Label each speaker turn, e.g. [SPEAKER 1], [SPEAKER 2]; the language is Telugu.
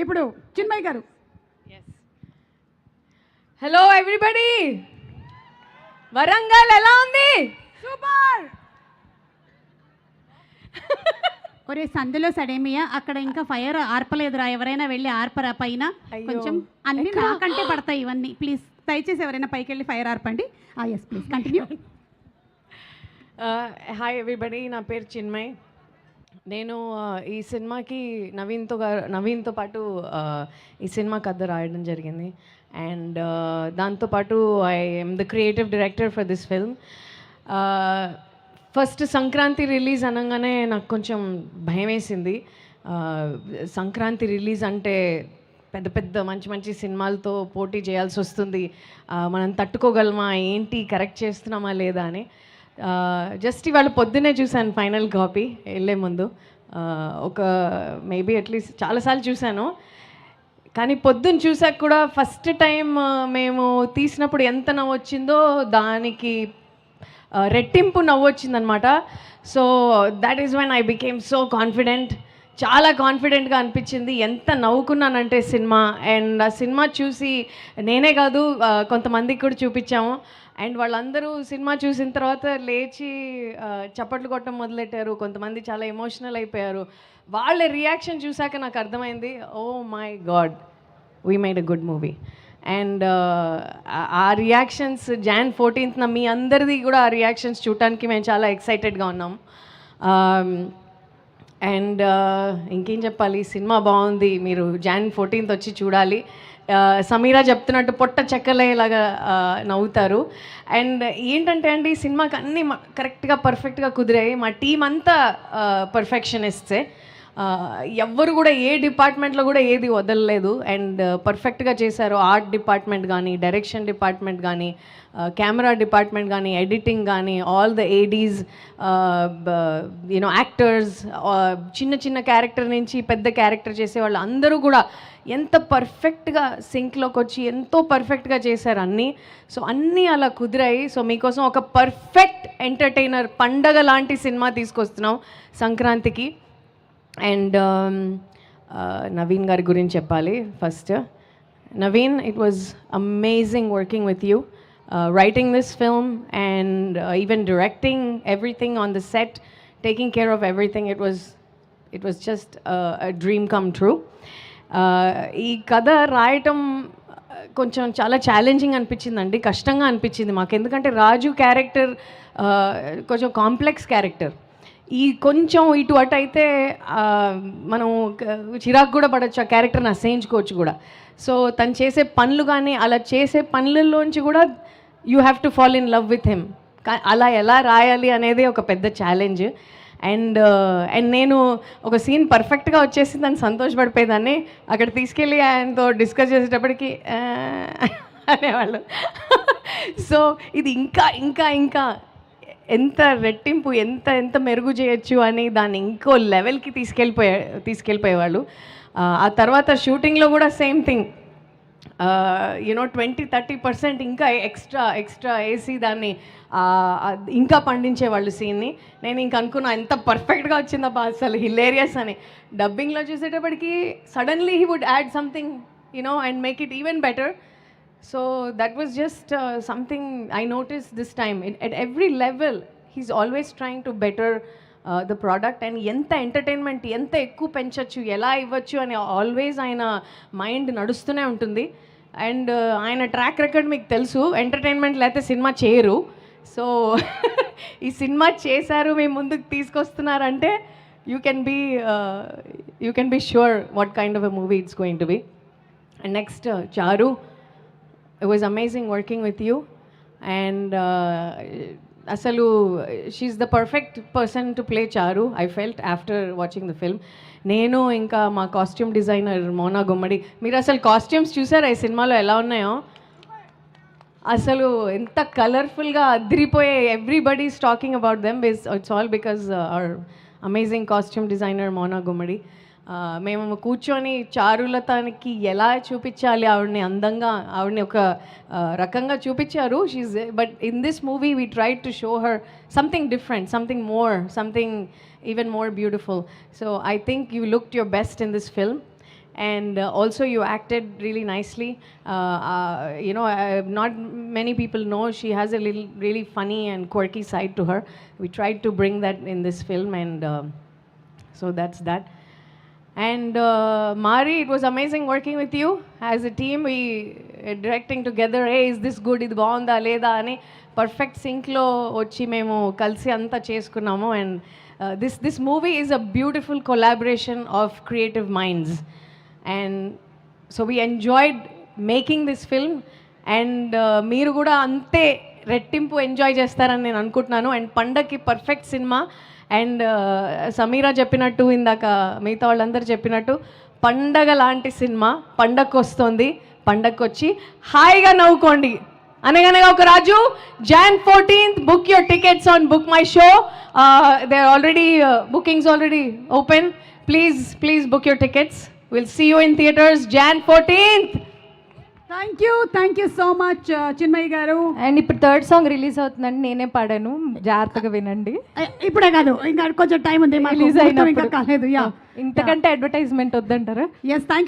[SPEAKER 1] ఇప్పుడు చిన్మయ్ గారు.
[SPEAKER 2] హలో ఎవ్రీబడి, వరంగల్ ఎలా ఉంది?
[SPEAKER 1] సూపర్. ఒరే సందులో సడేమియా, అక్కడ ఇంకా ఫైర్ ఆర్పలేదురా, ఎవరైనా వెళ్ళి ఆర్పరా పైన కొంచెం. అన్ని నాకంటే పడతాయి ఇవన్నీ. ప్లీజ్ దయచేసి ఎవరైనా పైకి వెళ్ళి ఫైర్ ఆర్పండి. Yes please continue.
[SPEAKER 2] Hi everybody, నా పేరు చిన్మయ్. నేను ఈ సినిమాకి నవీన్తో పాటు ఈ సినిమా కథ రాయడం జరిగింది. అండ్ దాంతోపాటు I M the creative director for this film. First Sankranti release అనగానే నాకు కొంచెం భయం వేసింది. సంక్రాంతి రిలీజ్ అంటే పెద్ద పెద్ద మంచి మంచి సినిమాలతో పోటీ చేయాల్సి వస్తుంది, మనం తట్టుకోగలమా, ఏంటి కరెక్ట్ చేస్తున్నామా లేదా అని. జస్ట్ ఇవాళ పొద్దున్నే చూశాను ఫైనల్ కాపీ వెళ్ళే ముందు. ఒక మేబీ అట్లీస్ట్ చాలాసార్లు చూశాను, కానీ పొద్దున్న చూసాక కూడా ఫస్ట్ టైం మేము తీసినప్పుడు ఎంత నవ్వు వచ్చిందో దానికి రెట్టింపు నవ్వు వచ్చిందనమాట. So that is when I became so confident. చాలా కాన్ఫిడెంట్గా అనిపించింది. ఎంత నవ్వుకున్నానంటే సినిమా. అండ్ ఆ సినిమా చూసి నేనే కాదు కొంతమందికి కూడా చూపించాము. అండ్ వాళ్ళందరూ సినిమా చూసిన తర్వాత లేచి చప్పట్లు కొట్టడం మొదలెట్టారు. కొంతమంది చాలా ఎమోషనల్ అయిపోయారు. వాళ్ళ రియాక్షన్ చూశాక నాకు అర్థమైంది, oh my god, we made a good movie. And ఆ రియాక్షన్స్ Jan 14th మీ అందరిది కూడా ఆ రియాక్షన్స్ చూడటానికి మేము చాలా ఎక్సైటెడ్గా ఉన్నాం. అండ్ ఇంకేం చెప్పాలి, సినిమా బాగుంది, మీరు Jan 14th వచ్చి చూడాలి. సమీరా చెప్తున్నట్టు పొట్ట చెక్కలేలాగా నవ్వుతారు. అండ్ ఏంటంటే అండి, సినిమాకి అన్నీ కరెక్ట్గా పర్ఫెక్ట్గా కుదిరాయి. మా టీం అంతా పర్ఫెక్షనిస్ట్సే. ఎవ్వరు కూడా ఏ డిపార్ట్మెంట్లో కూడా ఏది వదలలేదు. అండ్ పర్ఫెక్ట్గా చేశారు. ఆర్ట్ డిపార్ట్మెంట్ కానీ, డైరెక్షన్ డిపార్ట్మెంట్ కానీ, కెమెరా డిపార్ట్మెంట్ కానీ, ఎడిటింగ్ కానీ, all the Aedes, you know actors, చిన్న చిన్న క్యారెక్టర్ నుంచి పెద్ద క్యారెక్టర్ చేసే వాళ్ళు అందరూ కూడా ఎంత పర్ఫెక్ట్గా సింక్లోకి వచ్చి ఎంతో పర్ఫెక్ట్గా చేశారు అన్నీ. సో అన్నీ అలా కుదిరాయి. సో మీకోసం ఒక పర్ఫెక్ట్ ఎంటర్టైనర్ పండగ లాంటి సినిమా తీసుకొస్తున్నాం సంక్రాంతికి. అండ్ నవీన్ గారి గురించి చెప్పాలి first. Naveen, it was amazing working with you, writing this film and even directing everything on the set, taking care of everything. It was just a dream come true. ఈ కథ రాయటం కొంచెం చాలా ఛాలెంజింగ్ అనిపించిందండి, కష్టంగా అనిపించింది మాకు. ఎందుకంటే రాజు క్యారెక్టర్ కొంచెం కాంప్లెక్స్ క్యారెక్టర్. ఈ కొంచెం ఇటు అటు అయితే మనం చిరాకు కూడా పడవచ్చు, ఆ క్యారెక్టర్ని అసహించుకోవచ్చు కూడా. సో తను చేసే పనులు కానీ, అలా చేసే పనులలోంచి కూడా you have to fall in love with him. అలా ఎలా రాయాలి అనేది ఒక పెద్ద ఛాలెంజ్. అండ్ నేను ఒక సీన్ పర్ఫెక్ట్గా వచ్చేసిందని సంతోషపడిపోయేదాన్ని. అక్కడ తీసుకెళ్ళి ఆయనతో డిస్కస్ చేసేటప్పటికి అనేవాళ్ళు. సో ఇది ఇంకా ఇంకా ఇంకా ఎంత రెట్టింపు, ఎంత ఎంత మెరుగు చేయొచ్చు అని దాన్ని ఇంకో లెవెల్కి తీసుకెళ్ళిపోయేవాళ్ళు. ఆ తర్వాత షూటింగ్లో కూడా సేమ్ థింగ్, యూనో 20-30% ఇంకా ఎక్స్ట్రా వేసి దాన్ని ఇంకా పండించేవాళ్ళు సీన్ని. నేను ఇంక అనుకున్నా ఎంత పర్ఫెక్ట్గా వచ్చిందబ్బా అసలు, హిలేరియస్ అని. డబ్బింగ్లో చూసేటప్పటికి suddenly he would add something, you know, and make it even better. So that was just something I noticed this time. At every level, he's always trying to better the product. And ఎంత ఎంటర్టైన్మెంట్ ఎంత ఎక్కువ పెంచచ్చు, ఎలా ఇవ్వచ్చు అని ఆల్వేస్ ఆయన మైండ్ నడుస్తూనే ఉంటుంది. అండ్ ఆయన ట్రాక్ రికార్డ్ మీకు తెలుసు, ఎంటర్టైన్మెంట్ లేకపోతే సినిమా చేయరు. సో ఈ సినిమా చేశారు, మీ ముందుకు తీసుకొస్తున్నారంటే you can be sure what kind of a movie it's going to be. And next చారు, it was amazing working with you. And asalu she's the perfect person to play Charu, I felt after watching the film. Nenu inka ma costume designer Mona Gummadi, meer asalu costumes chusara ee cinema lo ela unnayo, asalu enta colorful ga adripoye, everybody is talking about them. It's all because our amazing costume designer Mona Gummadi. మేము కూర్చొని చారులతానికి ఎలా చూపించాలి ఆవిడని అందంగా, ఆవిడని ఒక రకంగా చూపించారు. But in this movie we try to show her something different, something more, something even more beautiful. So I think you looked your best in this film. and also you acted really nicely. You know, not many people know she has a little really funny and quirky side to her. We tried to bring that in this film, and so that's that. And Mari, it was amazing working with you as a team. We directing together. Hey, is this good? Idi baunda leda ani perfect sync lo వచ్చి మేము కలిసి అంతా చేసుకున్నాము. And this movie is a beautiful collaboration of creative minds. And so we enjoyed making this film. And మీరు కూడా అంతే రెట్టింపు ఎంజాయ్ చేస్తారని నేను అనుకుంటున్నాను. అండ్ పండగకి పర్ఫెక్ట్ సినిమా. అండ్ సమీరా చెప్పినట్టు, ఇందాక మిగతా వాళ్ళందరూ చెప్పినట్టు, పండగ లాంటి సినిమా. పండగకు వస్తుంది, పండగకు వచ్చి హాయిగా నవ్వుకోండి. అనగనగా ఒక రాజు, Jan 14th, book your tickets on Book My Show. They're already, bookings already open. Please book your tickets. We'll see you in theaters Jan 14th.
[SPEAKER 1] Thank you so much Chinmayya గారు.
[SPEAKER 3] అండ్ ఇప్పుడు థర్డ్ సాంగ్ రిలీజ్ అవుతుందండి, నేనే పాడాను, జాగ్రత్తగా వినండి.
[SPEAKER 1] ఇప్పుడే కాదు, ఇంకా కొంచెం టైం ఉంది,
[SPEAKER 3] రిలీజ్ అయినప్పుడు
[SPEAKER 1] ఇంకా కాలేదు.
[SPEAKER 3] ఇంతకంటే అడ్వర్టైజ్మెంట్ వద్దంటారా?
[SPEAKER 1] Yes, thank you.